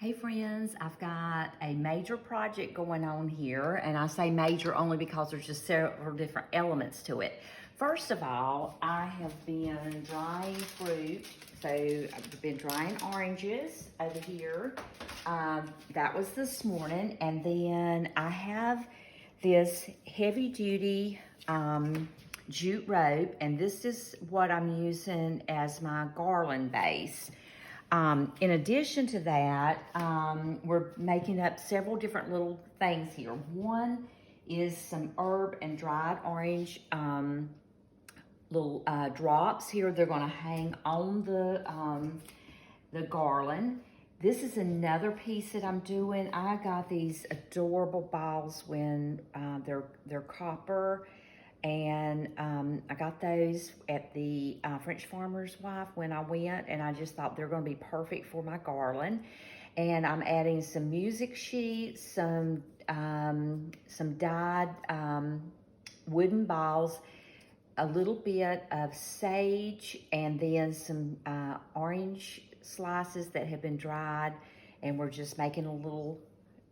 Hey friends, I've got a major project going on here, and I say major only because there's just several different elements to it. First of all, I have been drying fruit. So I've been drying oranges over here. That was this morning, and then I have this heavy duty jute rope, and this is what I'm using as my garland base. In addition to that, we're making up several different little things here. One is some herb and dried orange little drops here. They're going to hang on the garland. This is another piece that I'm doing. I got these adorable balls when they're copper. And I got those at the French Farmer's Wife when I went, and I just thought they're going to be perfect for my garland. And I'm adding some music sheets, some dyed wooden balls, a little bit of sage, and then some orange slices that have been dried. And we're just making a little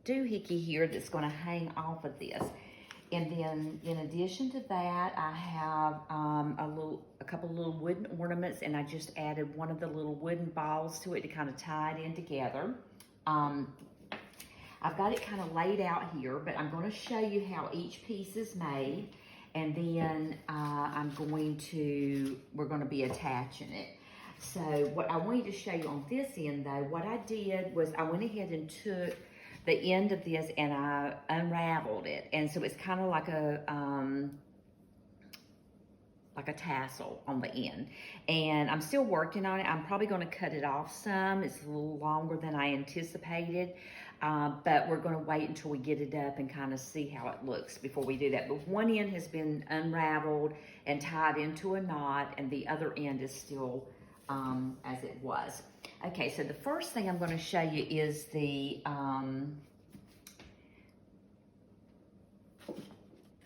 doohickey here that's going to hang off of this. And then, in addition to that, I have a couple of little wooden ornaments, and I just added one of the little wooden balls to it to kind of tie it in together. I've got it kind of laid out here, but I'm going to show you how each piece is made, and then we're going to be attaching it. So what I wanted to show you on this end, though, what I did was I went ahead and took the end of this and I unraveled it, and so it's kind of like a tassel on the end, and I'm still working on it. I'm probably going to cut it off some. It's a little longer than I anticipated, but we're going to wait until we get it up and kind of see how it looks before we do that. But one end has been unraveled and tied into a knot, and the other end is still as it was. Okay, so the first thing I'm going to show you is the, if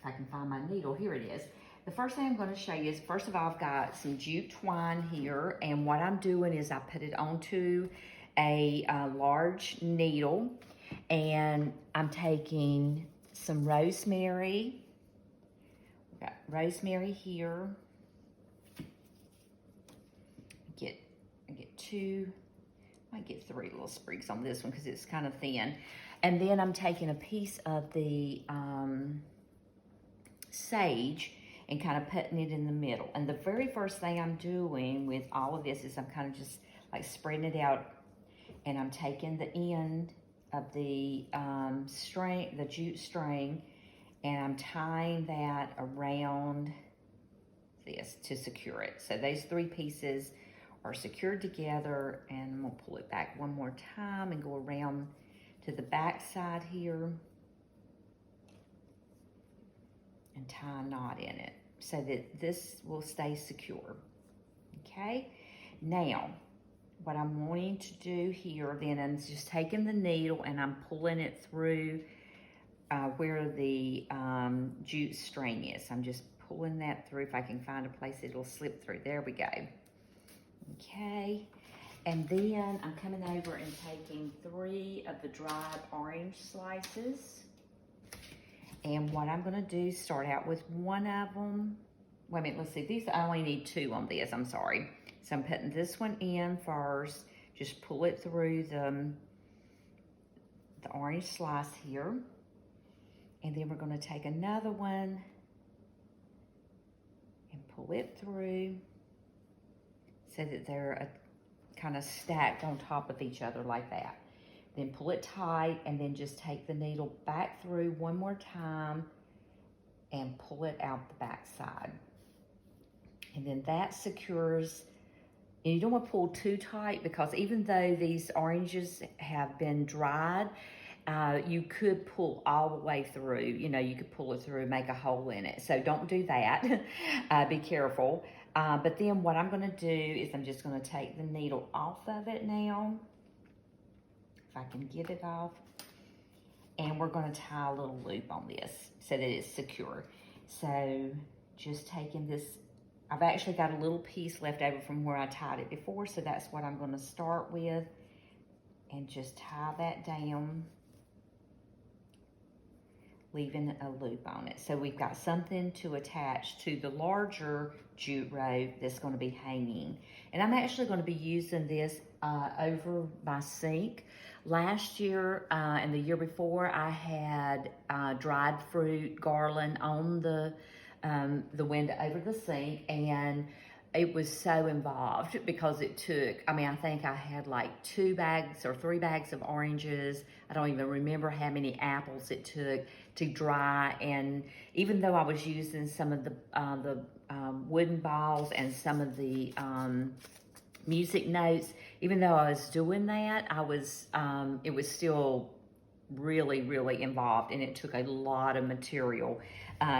I can find my needle, here it is. The first thing I'm going to show you is, first of all, I've got some jute twine here, and what I'm doing is I put it onto a large needle, and I'm taking some rosemary. We've got rosemary here. I get two. I might get three little sprigs on this one because it's kind of thin. And then I'm taking a piece of the sage and kind of putting it in the middle. And the very first thing I'm doing with all of this is I'm kind of just like spreading it out, and I'm taking the end of the string, the jute string, and I'm tying that around this to secure it. So those three pieces are secured together, and I'm gonna pull it back one more time and go around to the back side here and tie a knot in it so that this will stay secure. Okay, now what I'm wanting to do here then is just taking the needle and I'm pulling it through where the jute string is. I'm just pulling that through. If I can find a place it'll slip through. There we go. Okay, and then I'm coming over and taking 3 of the dried orange slices, and what I'm going to do is start out with one of them. Wait a minute, let's see, these, I only need 2 on this, I'm sorry. So I'm putting this one in first, just pull it through the orange slice here, and then we're going to take another one and pull it through, so that they're kind of stacked on top of each other like that. Then pull it tight, and then just take the needle back through one more time and pull it out the back side. And then that secures, and you don't want to pull too tight, because even though these oranges have been dried, you could pull all the way through. You know, you could pull it through and make a hole in it. So don't do that. Be careful. But then what I'm going to do is I'm just going to take the needle off of it now, if I can get it off, and we're going to tie a little loop on this so that it's secure. So just taking this, I've actually got a little piece left over from where I tied it before, so that's what I'm going to start with. and just tie that down, leaving a loop on it. So we've got something to attach to the larger jute rope that's going to be hanging. And I'm actually going to be using this over my sink. Last year and the year before, I had dried fruit garland on the window over the sink, and it was so involved because it took, I mean, I think I had like 2 bags or 3 bags of oranges. I don't even remember how many apples it took to dry. And even though I was using some of the wooden balls and some of the music notes, even though I was doing that, it was still really, really involved, and it took a lot of material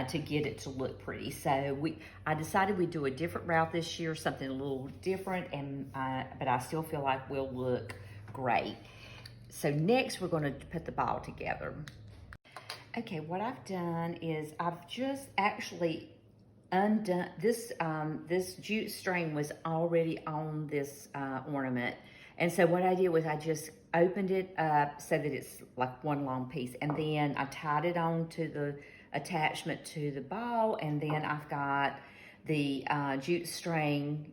to get it to look pretty. So I decided we'd do a different route this year, something a little different, and but I still feel like we'll look great. So next we're going to put the ball together. Okay, what I've done is I've just actually undone this. This jute string was already on this ornament, and so what I did was I just opened it up so that it's like one long piece, and then I tied it on to the attachment to the ball, and then I've got the jute string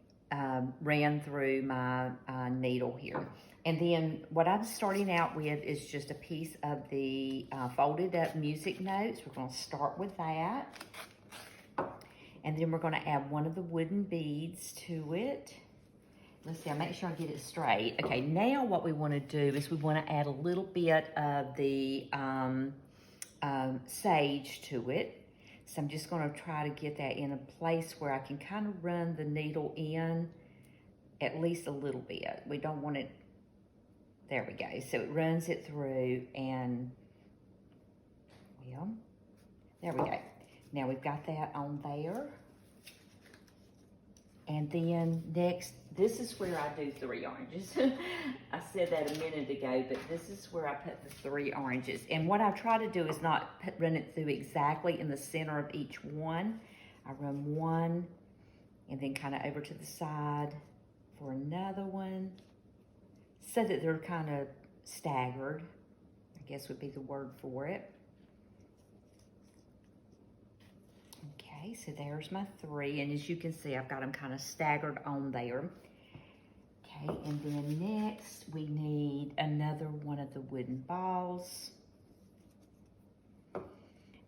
ran through my needle here. And then what I'm starting out with is just a piece of the folded up music notes. We're going to start with that. And then we're going to add one of the wooden beads to it. Let's see, I'll make sure I get it straight. Okay, now what we want to do is we want to add a little bit of the sage to it. So I'm just going to try to get that in a place where I can kind of run the needle in at least a little bit. We don't want it, there we go. So it runs it through, and well, there we go. Now we've got that on there. And then next, this is where I do 3 oranges. I said that a minute ago, but this is where I put the 3 oranges. And what I try to do is not run it through exactly in the center of each one. I run one, and then kind of over to the side for another one, so that they're kind of staggered, I guess would be the word for it. Okay, so there's my 3, and as you can see, I've got them kind of staggered on there. Okay, and then next we need another one of the wooden balls,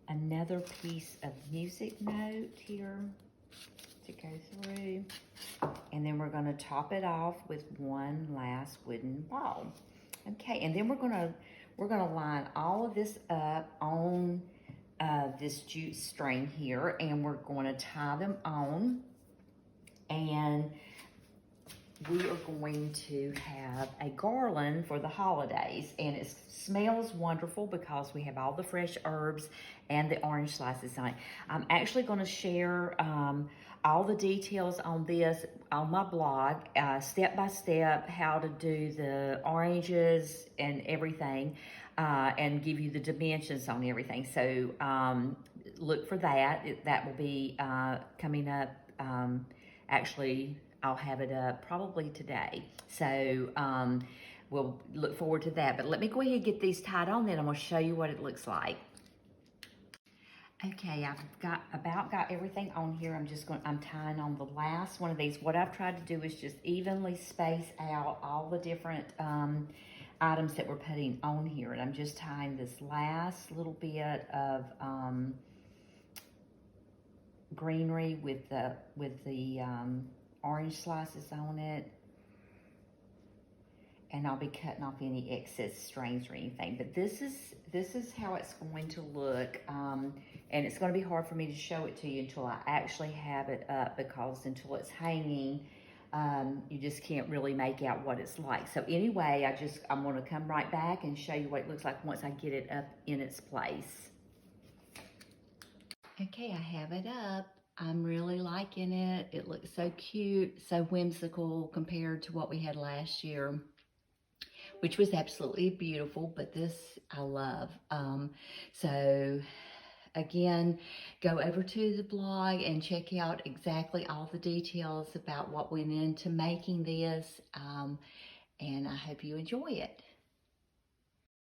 another piece of music note here to go through, and then we're going to top it off with one last wooden ball. Okay, and then we're going to line all of this up on this jute string here, and we're going to tie them on, and we are going to have a garland for the holidays, and it smells wonderful because we have all the fresh herbs and the orange slices on it. I'm actually going to share all the details on this on my blog, step by step, how to do the oranges and everything, and give you the dimensions on everything. So look for that. That will be coming up. Actually, I'll have it up probably today. So we'll look forward to that. But let me go ahead and get these tied on, then I'm going to show you what it looks like. Okay, I've about got everything on here. I'm tying on the last one of these. What I've tried to do is just evenly space out all the different items that we're putting on here. And I'm just tying this last little bit of greenery with the orange slices on it. And I'll be cutting off any excess strings or anything. But this is how it's going to look. And it's going to be hard for me to show it to you until I actually have it up, because until it's hanging, you just can't really make out what it's like. So anyway, I'm going to come right back and show you what it looks like once I get it up in its place. Okay, I have it up. I'm really liking it. It looks so cute, so whimsical compared to what we had last year, which was absolutely beautiful, but this I love. So again, go over to the blog and check out exactly all the details about what went into making this, and I hope you enjoy it.